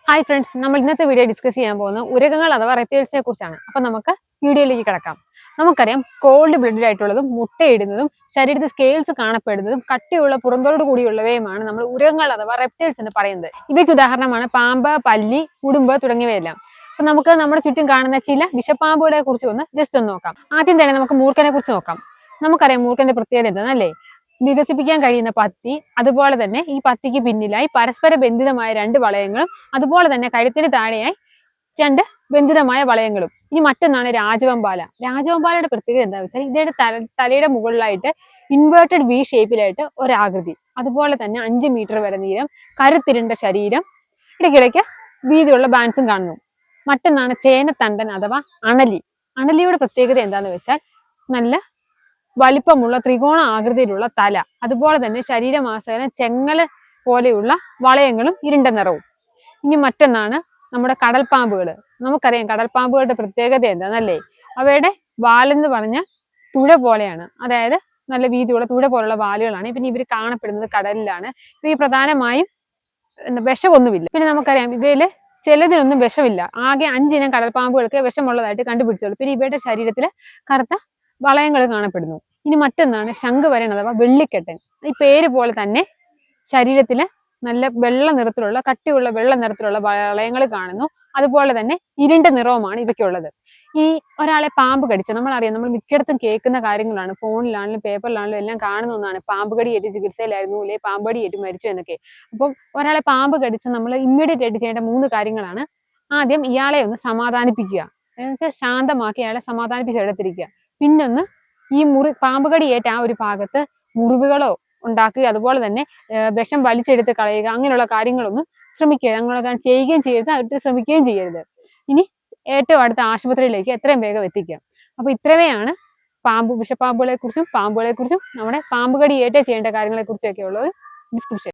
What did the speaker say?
Hi friends, നമ്മൾ ഇന്നത്തെ video discuss ചെയ്യാൻ പോകുന്നത് ഉരകങ്ങൾ അഥവാ റെപ്റ്റൈൽസിനെ കുറിച്ചാണ്. അപ്പൊ നമുക്ക് വീഡിയോയിലേക്ക് കിടക്കാം. നമുക്കറിയാം, കോൾഡ് ബ്ലഡഡ് ആയിട്ടുള്ളതും മുട്ടയിടുന്നതും ശരീരത്തിൽ സ്കെയിൽസ് കാണപ്പെടുന്നതും കട്ടിയുള്ള പുറന്തോട് കൂടിയുള്ളവയുമാണ് നമ്മൾ ഉരകങ്ങൾ അഥവാ റെപ്റ്റൈൽസ് എന്ന് പറയുന്നത്. ഇവയ്ക്ക് ഉദാഹരണമാണ് പാമ്പ്, പല്ലി, ഉടുമ്പ് തുടങ്ങിയവയെല്ലാം. അപ്പൊ നമുക്ക് നമ്മുടെ ചുറ്റും കാണുന്ന ചില വിഷപ്പാമ്പുകളെ കുറിച്ച് ജസ്റ്റ് ഒന്ന് നോക്കാം. ആദ്യം തന്നെ നമുക്ക് മൂർഖനെ കുറിച്ച് നോക്കാം. നമുക്കറിയാം മൂർഖന്റെ പ്രത്യേകത എന്താണെന്നല്ലേ? വികസിപ്പിക്കാൻ കഴിയുന്ന പത്തി, അതുപോലെ തന്നെ ഈ പത്തിക്ക് പിന്നിലായി പരസ്പര ബന്ധിതമായ 2 വളയങ്ങളും, അതുപോലെ തന്നെ കഴുത്തിന് താഴെയായി 2 ബന്ധിതമായ വളയങ്ങളും. ഇനി മറ്റൊന്നാണ് രാജവെമ്പാല. രാജവെമ്പാലയുടെ പ്രത്യേകത എന്താണെന്ന് വെച്ചാൽ ഇതിന്റെ തലയുടെ മുകളിലായിട്ട് ഇൻവേർട്ടഡ് വി ഷേപ്പിലായിട്ട് ഒരാകൃതി, അതുപോലെ തന്നെ 5 മീറ്റർ വരെ നീളം, കരുത്തിരുണ്ട ശരീരം, ഇടയ്ക്കിടയ്ക്ക് വീതിയുള്ള ബാൻസും കാണുന്നു. മറ്റൊന്നാണ് ചേനത്തണ്ടൻ അഥവാ അണലി. അണലിയുടെ പ്രത്യേകത എന്താണെന്ന് വെച്ചാൽ നല്ല വലിപ്പമുള്ള ത്രികോണ ആകൃതിയിലുള്ള തല, അതുപോലെ തന്നെ ശരീരമാസകലം ചെങ്ങല പോലെയുള്ള വളയങ്ങളും ഇരുണ്ട നിറവും. ഇനി മറ്റൊന്നാണ് നമ്മുടെ കടൽപ്പാമ്പുകൾ. നമുക്കറിയാം കടൽപ്പാമ്പുകളുടെ പ്രത്യേകത എന്താണെന്നല്ലേ? അവയുടെ വാലെന്ന് പറഞ്ഞാൽ തുഴ പോലെയാണ്, അതായത് നല്ല വീതിയുള്ള തുഴ പോലുള്ള വാലുകളാണ്. പിന്നെ ഇവർ കാണപ്പെടുന്നത് കടലിലാണ്. ഈ പ്രധാനമായും വിഷമൊന്നുമില്ല. പിന്നെ നമുക്കറിയാം ഇവയിൽ ചിലതിനൊന്നും വിഷമില്ല. ആകെ 5 ഇനം കടൽപ്പാമ്പുകൾക്ക് വിഷമുള്ളതായിട്ട് കണ്ടുപിടിച്ചുള്ളൂ. പിന്നെ ഇവയുടെ ശരീരത്തിൽ കറുത്ത വളയങ്ങൾ കാണപ്പെടുന്നു. ഇനി മറ്റൊന്നാണ് ശംഖുവരൻ അഥവാ വെള്ളിക്കെട്ടൻ. ഈ പേര് പോലെ തന്നെ ശരീരത്തില് നല്ല വെള്ള നിറത്തിലുള്ള കട്ടിയുള്ള വെള്ള നിറത്തിലുള്ള വളയങ്ങൾ കാണുന്നു. അതുപോലെ തന്നെ ഇരുണ്ട നിറവുമാണ് ഇവയ്ക്കുള്ളത്. ഈ ഒരാളെ പാമ്പ് കടിച്ച, നമ്മളറിയാം, നമ്മൾ മിക്കയിടത്തും കേൾക്കുന്ന കാര്യങ്ങളാണ്, ഫോണിലാണെങ്കിലും പേപ്പറിലാണെങ്കിലും എല്ലാം കാണുന്ന ഒന്നാണ്, പാമ്പ് കടിയേറ്റ് ചികിത്സയിലായിരുന്നു, അല്ലെ പാമ്പ് കടിയേറ്റ് മരിച്ചു എന്നൊക്കെ. അപ്പം ഒരാളെ പാമ്പ് കടിച്ച നമ്മൾ ഇമ്മീഡിയറ്റ് ആയിട്ട് ചെയ്യേണ്ട 3 കാര്യങ്ങളാണ്. ആദ്യം ഇയാളെ ഒന്ന് സമാധാനിപ്പിക്കുക, എന്നുവെച്ചാൽ ശാന്തമാക്കി അയാളെ സമാധാനിപ്പിച്ചെടുത്തിരിക്കുക. പിന്നൊന്ന് ഈ പാമ്പ് കടിയേറ്റ ആ ഒരു ഭാഗത്ത് മുറിവുകളോ ഉണ്ടാക്കുക, അതുപോലെ തന്നെ വിഷം വലിച്ചെടുത്ത് കളയുക, അങ്ങനെയുള്ള കാര്യങ്ങളൊന്നും ശ്രമിക്കുക, അങ്ങനെയുള്ള ചെയ്യുകയും ചെയ്യരുത്, അവർക്ക് ശ്രമിക്കുകയും ചെയ്യരുത്. ഇനി ഏറ്റവും അടുത്ത ആശുപത്രിയിലേക്ക് എത്രയും വേഗം എത്തിക്കുക. അപ്പൊ ഇത്രയാണ് വിഷപ്പാമ്പുകളെ കുറിച്ചും പാമ്പുകളെ കുറിച്ചും നമ്മുടെ പാമ്പ് കടിയേറ്റ ചെയ്യേണ്ട കാര്യങ്ങളെ കുറിച്ചൊക്കെ ഉള്ള ഒരു ഡിസ്ക്രിപ്ഷൻ.